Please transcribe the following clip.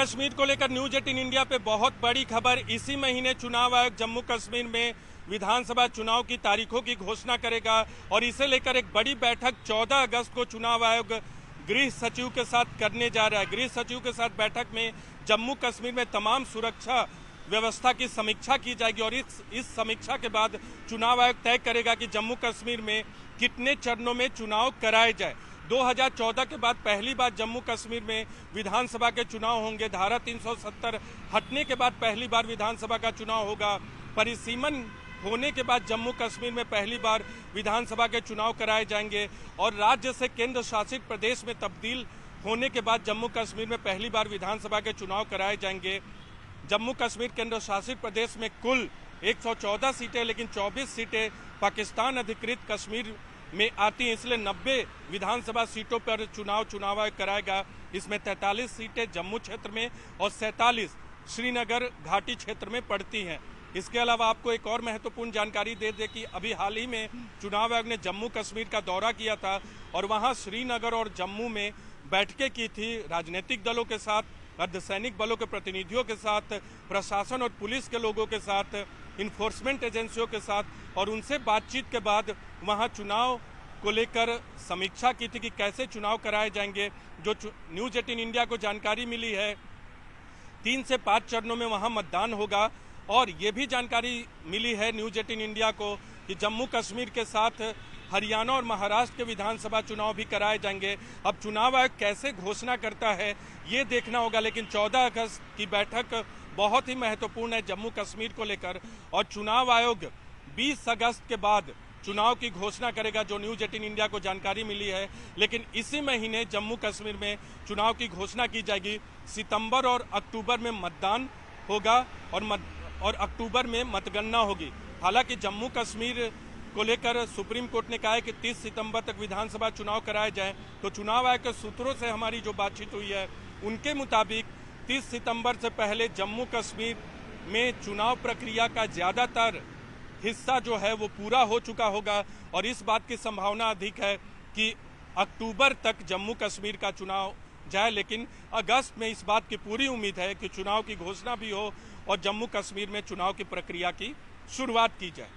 कश्मीर को लेकर news 18 India पे बहुत बड़ी खबर। इसी महीने चुनाव आयोग जम्मू कश्मीर में विधानसभा चुनाव की तारीखों की घोषणा करेगा और इसे लेकर एक बड़ी बैठक 14 अगस्त को चुनाव आयोग गृह सचिव के साथ करने जा रहा है। गृह सचिव के साथ बैठक में जम्मू कश्मीर में तमाम सुरक्षा व्यवस्था की समीक्षा की जाएगी और इस समीक्षा के बाद चुनाव आयोग तय करेगा कि जम्मू कश्मीर में कितने चरणों में चुनाव कराए जाए। 2014 के बाद पहली बार जम्मू कश्मीर में विधानसभा के चुनाव होंगे। धारा 370 हटने के बाद पहली बार विधानसभा का चुनाव होगा। परिसीमन होने के बाद जम्मू कश्मीर में पहली बार विधानसभा के चुनाव कराए जाएंगे और राज्य से केंद्र शासित प्रदेश में तब्दील होने के बाद जम्मू कश्मीर में पहली बार विधानसभा के चुनाव कराए जाएंगे। जम्मू कश्मीर केंद्र शासित प्रदेश में कुल 114 सीटें, लेकिन 24 सीटें पाकिस्तान अधिकृत कश्मीर में आती हैं, इसलिए 90 विधानसभा सीटों पर चुनाव आयोग कराएगा। इसमें 43 सीटें जम्मू क्षेत्र में और 47 श्रीनगर घाटी क्षेत्र में पड़ती हैं। इसके अलावा आपको एक और महत्वपूर्ण जानकारी दे दें कि अभी हाल ही में चुनाव आयोग ने जम्मू कश्मीर का दौरा किया था और वहां श्रीनगर और जम्मू में बैठकें की थी राजनीतिक दलों के साथ, अर्धसैनिक बलों के प्रतिनिधियों के साथ, प्रशासन और पुलिस के लोगों के साथ, इन्फोर्समेंट एजेंसियों के साथ, और उनसे बातचीत के बाद वहां चुनाव को लेकर समीक्षा की थी कि कैसे चुनाव कराए जाएंगे। जो न्यूज 18 इंडिया को जानकारी मिली है 3 से 5 चरणों में वहां मतदान होगा और ये भी जानकारी मिली है न्यूज 18 इंडिया को कि जम्मू कश्मीर के साथ हरियाणा और महाराष्ट्र के विधानसभा चुनाव भी कराए जाएंगे। अब चुनाव आयोग कैसे घोषणा करता है ये देखना होगा, लेकिन 14 अगस्त की बैठक बहुत ही महत्वपूर्ण है जम्मू कश्मीर को लेकर और चुनाव आयोग 20 अगस्त के बाद चुनाव की घोषणा करेगा, जो न्यूज 18 इंडिया को जानकारी मिली है। लेकिन इसी महीने जम्मू कश्मीर में चुनाव की घोषणा की जाएगी। सितंबर और अक्टूबर में मतदान होगा और अक्टूबर में मतगणना होगी। हालांकि जम्मू कश्मीर को लेकर सुप्रीम कोर्ट ने कहा है कि 30 सितंबर तक विधानसभा चुनाव कराए जाएं, तो चुनाव आयोग के सूत्रों से हमारी जो बातचीत हुई है उनके मुताबिक 30 सितंबर से पहले जम्मू कश्मीर में चुनाव प्रक्रिया का ज़्यादातर हिस्सा जो है वो पूरा हो चुका होगा और इस बात की संभावना अधिक है कि अक्टूबर तक जम्मू कश्मीर का चुनाव जाए। लेकिन अगस्त में इस बात की पूरी उम्मीद है कि चुनाव की घोषणा भी हो और जम्मू कश्मीर में चुनाव की प्रक्रिया की शुरुआत की जाए।